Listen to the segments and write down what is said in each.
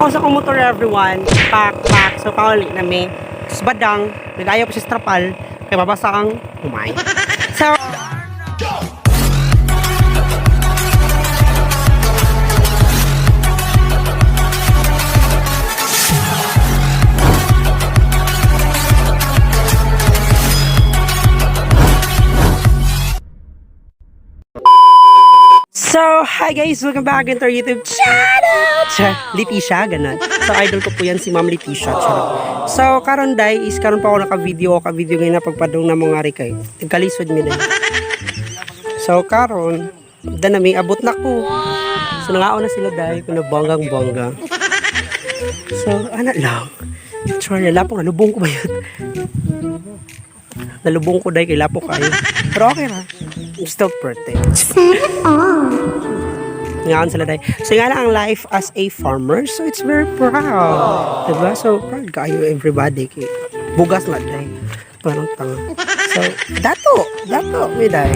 Sa kong motor everyone, pak, so paulit na may badang, nag-ayaw pa si strapal, kaya mabasa ang umay. So, hi guys! Welcome back into our YouTube channel! Leticia, ganun. So, idol ko po yan si Ma'am Leticia. So, karon day is karon pa ako naka-video ngayon na pagpadong na mga rikay. Nagkalisod mi day. So, karon dan na may abot na ko. So, nangaon na sila day kung na bonggang-bongga. So, ano lang. Sorry, lapong nalubong ko ba yun? Nalubong ko day kay lapok kayo. Pero okay na. I'm still protect. Ngayon sila day. So nga lang ang life as a farmer. So it's very proud. Diba? So proud kayo everybody. Bugas na day. Parang tanga. So, dato. May day.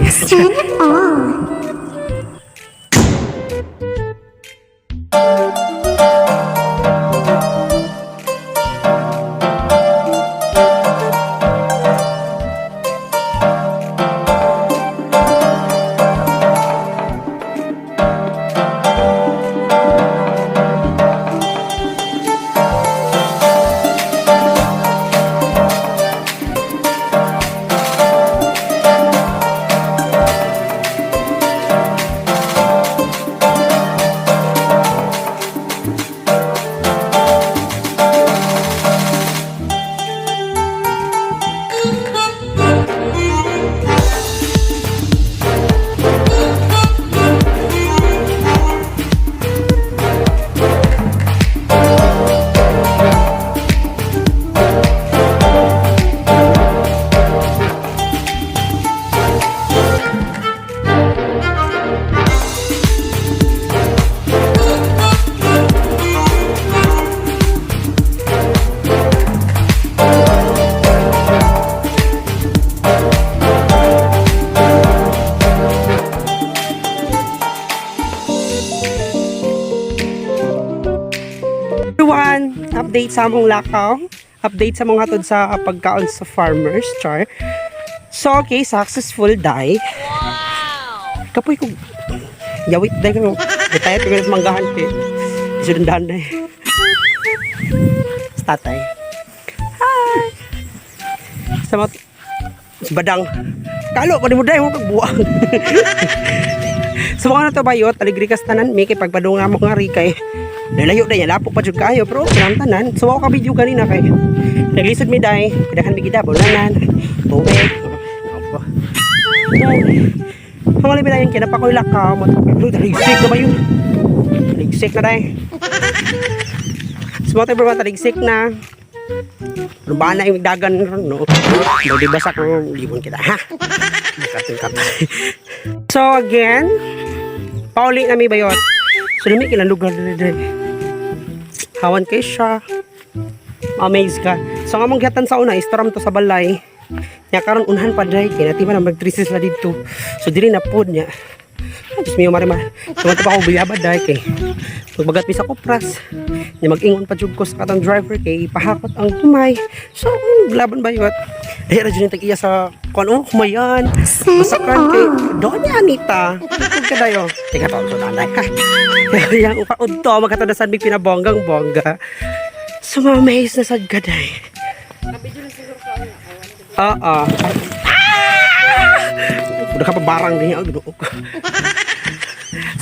Update sa among lakaw, update sa mga hatod sa pagkaon sa farmers, char. So okay, successful day. Kapoy ko yawit day ko. Detayat ko ng manggahan ko. Isundan day. Tatay. Hi. Sa badang. Kalo pa di mo day mo kagbuang. So mga na to bayot, aligri kas tanan mi kay pagpadunga mo nga rikay. Nalayo na yan, lapok pa dyan kayo, pero pinantanan. So ako ka-video kanina kay naglisod mi day, kadahan mi gida, bulanan, tubig. Ang alimi na yung kinapa ko yung lakaw, taligsik na ba yun? Taligsik na day. So mga tayo bro, taligsik na. Rubaan na yung dagan, no? Hindi basa kang libon kita, ha? So again, pauli na mi bayot. So dami kilang lugar na hawan kay siya. Amaze ka. So nga manghatan sa una, istaram to sa balay. Nya karon unhan pa dai kay nati man mag-trisis la dito. So diri na pod nya. Just miyo marima. Sumat pa ko biyabad dai kay pagbagat mi sa kopras. Nya mag-ingon pa jud ko sa katang driver kay ipahakot ang tumay. So laban ba yot? Dahil ra jud iya sa kuno kumayan. Masakan kay Doña Anita. Kung kadayo, tika to so nanay. Yang upaod to magkatod sa big pinabonggang-bongga. So mamaze na sad gaday. Udah ka pa barang niya og duok.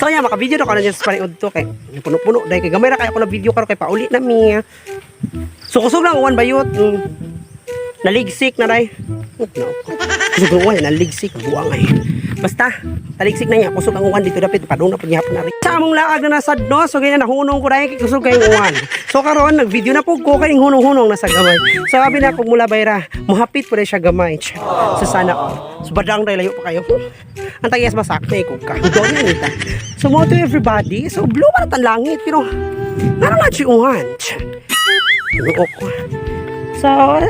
So ya maka-video na ko na sa paniod to kay puno-puno dai kay gamay ra kay ako na video karon kay pauli na mi. So kusog lang uwan bayot. Naligsik na dai. Kusog uwan naligsik buang ay. Basta taligsik na niya kusog ang uwan dito dapat padung na pud gihapon na rin. Sa among laag na nasad no so ganyan nahunong ko dai kay kusog kay uwan. So karon nag-video na pug ko kay hunong-hunong na sa gamay. So abi na kog mula bayra, mohapit pud siya gamay. So sana so badang dai layo pa kayo. Ang tagyas masak na ikog ka. Doon yan ita. So mo to everybody. So blue man ang langit pero naran na si uwan. So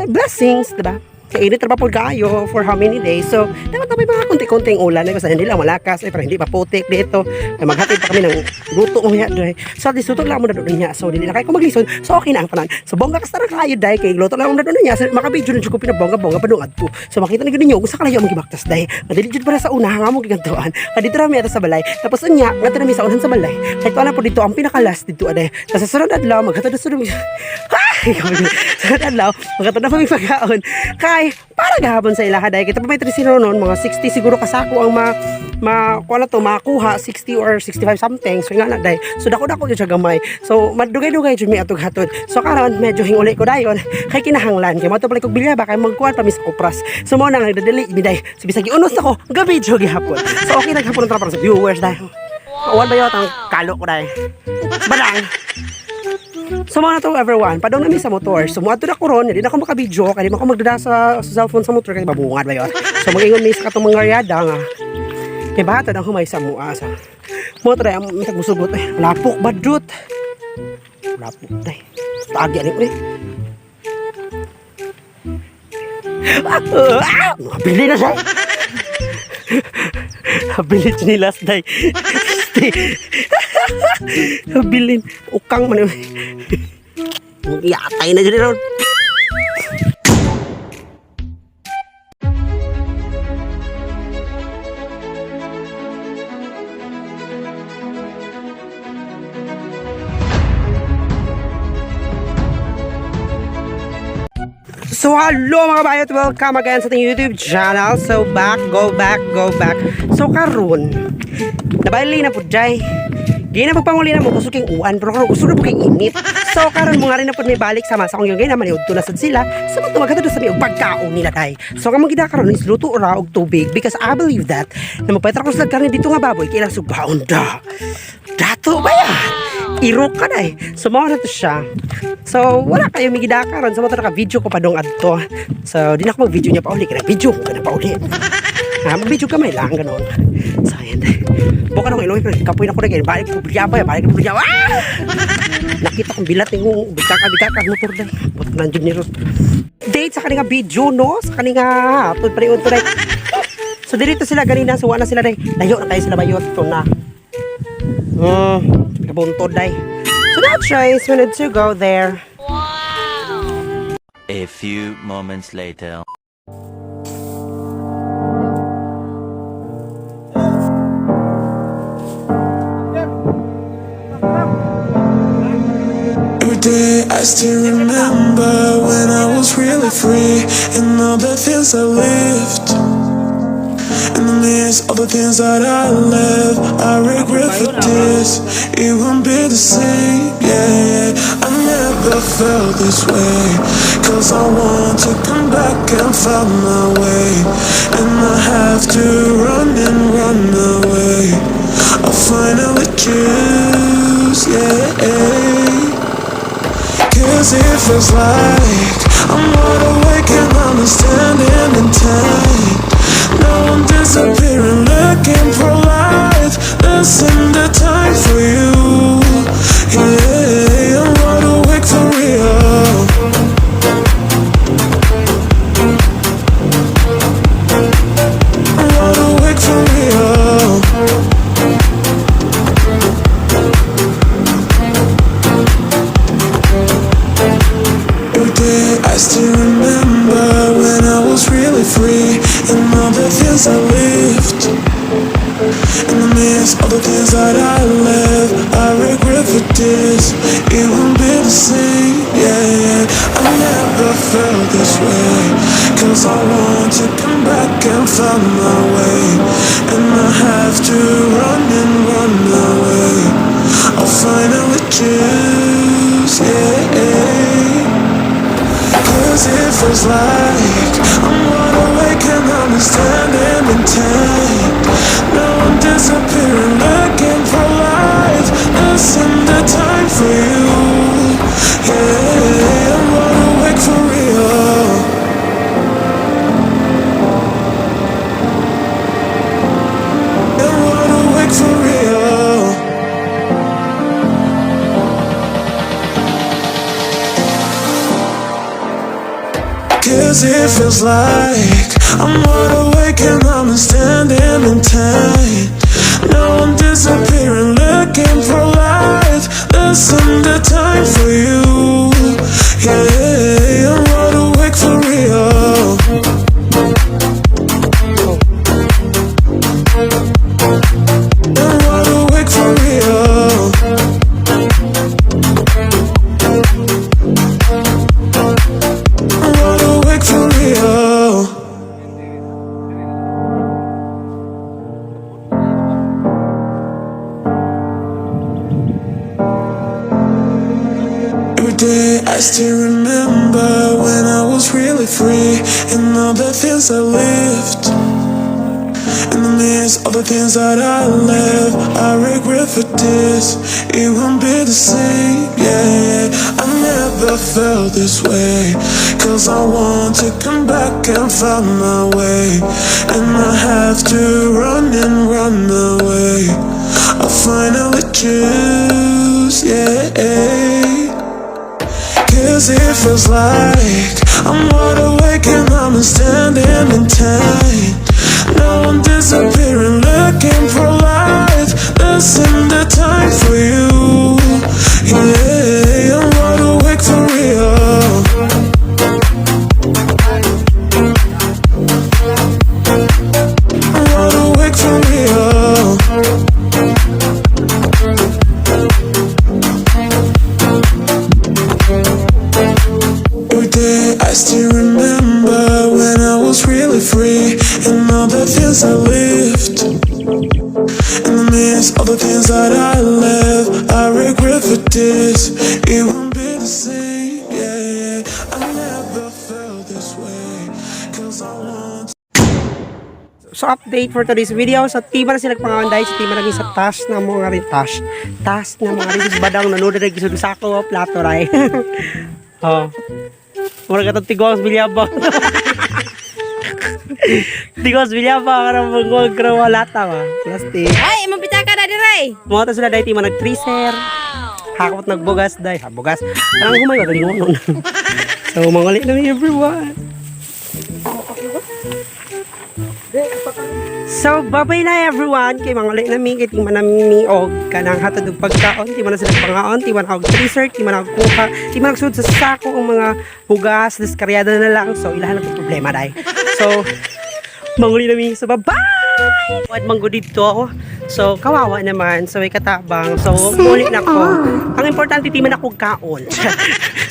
blessings, diba? kaya init na pa po kayo for how many days. So, dapat na may mga konti-konting ulan. Basta hindi lang malakas, pero hindi pa putik dito. Maghatid pa kami ng luto ko niya. So, at least luto lang mo na doon niya. So, hindi na kayo kumaglison. So, okay na ang tanan. So, bongga ka na kayo, day. Kaya luto lang mo na doon niya. So, makabidyo na ko pinabongga-bongga pa doon adto. So, makita na gano'n nyo. Kung sa kalayo ang magibaktas, day. Madiligid para sa una, nga mo gigantuan. Dito rami ata sa balay. Tapos, unya, nga rami sa unan sa balay. Kahit na po dito, ang pinakalas dito, day. Tapos, sa sunod adlaw, maghatid sa sunod. Sunod adlaw, maghatid na kami pagkaon. Kay, para gahapon sa ilaha, day. Kita pa may 3 noon, mga 60 siguro kasako ang makuha 60 or 65 something. So nga na day. So dako-dako gyud siya gamay. So madugay-dugay jud mi atog-hatod. So karon medyo hinguli ko dayon kay kinahanglan. Kay mato pala kog bilya ba kay magkuan pa mi sa kupras. So mo nang nagdadali mi day. So bisag giunos ako, gabi jud gihapon. So okay naghapon para sa viewers day. Awan ba yata ang kalo ko day. Balang. So mga na to everyone, padong namin sa motor. So muadto na ko ron, hindi na ako makabidyo, kaya di ako magdada sa cellphone sa motor kay babungad ba yun. So mag-ingon mi sa katong mga yada nga. Kaya bahatad ang humay sa mua sa motor ay ang musugot eh. Lapok badut. Lapok day. Taagi ani pre. Mabili na siya. Mabili chinilas day. Bilin ukang man yatay na dyan ron. So hello mga bayot, welcome again sa ating YouTube channel. So go back. So karon nabaili na po jay. Di na pagpanguli na mo gusto king uwan, pero karon gusto na po king init. So karon mga rin na po may balik sa masa kung yung naman iudto na sad sila. So magtumagad sa may pagkaon nila day. So kamang gida karon is luto ra og tubig because I believe that na magpatra ko sa karne dito nga baboy kailang subaon da. Dato ba yan? Iro ka na eh. So mga na to siya. So wala kayo may gida karon. So mga naka-video ko pa dong adto. So di na ako mag-video niya pa uli. Kaya video ko na pa uli. Mag-video ka may lang ganon. So ayan. Buka nung ilong kapoy na ko na kayo. Balik ko pa ya. Nakita kong bilat yung bigkaka motor dahil. Buto na engineer. Date sa kaninga video no. Sa kaninga hapon pa rin to dahil. So dito sila ganina. So wala sila dahil. Layo na tayo sila bayot. Ito na. Kabuntod dahil. So that's right. We need to go there. Wow. A few moments later. I still remember when I was really free and all the things I lived. In the midst of the things that I left, I regret for this. It won't be the same, yeah. I never felt this way, cause I want to come back and find my way. And I have to run away. I finally choose, yeah. Cause it feels like I'm wide awake and I'm standing in time. Now I'm disappearing, looking for life. Listen, the time for you. Yeah, I'm wide awake for real. I'm wide awake for real. I still remember when I was really free and all the things I lived. In the midst of the things that I left, I regret for this. It won't be the same, yeah. I never felt this way, cause I want to come back and find my way. And I have to run away. I'll finally choose, yeah. Cause it feels like I'm wide awake and I'm standing in time. Now I'm disappearing, looking for life. Listen, the time for you. Yeah, I'm wide awake for real. I'm wide awake for real. 'Cause it feels like I'm wide awake and I'm standing in time. Now I'm disappearing, looking for life. Listen, the time for you. Yeah, I'm wide awake for real. I'm wide awake for real. I'm wide awake for real. Every day I still remember when I was really free and all the things I lived. In the midst of the things that I left, I regret for this. It won't be the same, yeah. I never felt this way, 'cause I want to come back and find my way. And I have to run and run away. I finally choose, yeah. 'Cause it feels like I'm wide awake and I'm standing in time. Now I'm disappearing, looking for life. Listen, the time for you. Yeah, I'm wide awake for real. I'm wide awake for real. Every day I still remember when I was really free and all the things I lived. In the midst of the things that I left, I regret for this. It won't be the same, yeah. I never felt this way, 'cause I want. So update for today's video. So tima na sila pangawanday. So tima na sa task na mga rin task na mga rin sa badang nanood na gisod sa ako plato ray. Oh. Mura ka tigos bilyabang. Tigos bilyabang karang mangol karang walata ba. Plastic. Ay, mapita ka na diray. Mga ta sila dahil tima nag-treaser. Hakot nagbugas dahil. Bugas. Parang humay magaling mo. So mangulit na everyone. So, babay na everyone. Kay mga ulit namin, kay tingman namin og kanang hatod og pagkaon. Tingman na sila pangaon, tingman na og treasure, tingman na og kuha, tingman na sa sako ang mga bugas, diskaryada na lang. So, ilahan ang problema dahil. So, manguli namin. So, bye-bye! Wad manggo dito. So, kawawa naman. So, may katabang. So, muli na ko. Ang importante, tingman na kong kaon.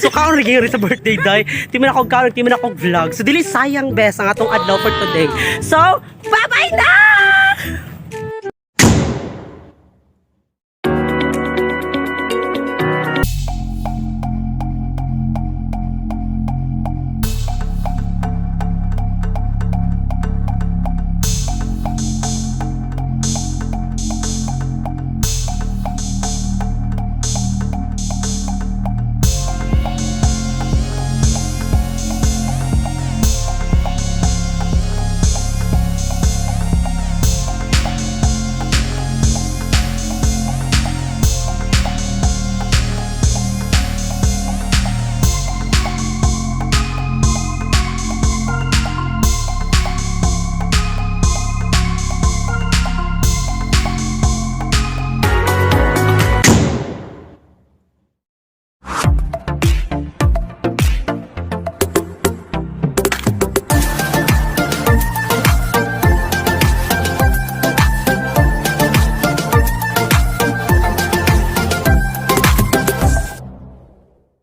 So, kaon rin sa birthday day. Tingman na kong kaon, tingman na kong vlog. So, dili sayang best ang atong adlaw for today. So, bye-bye na!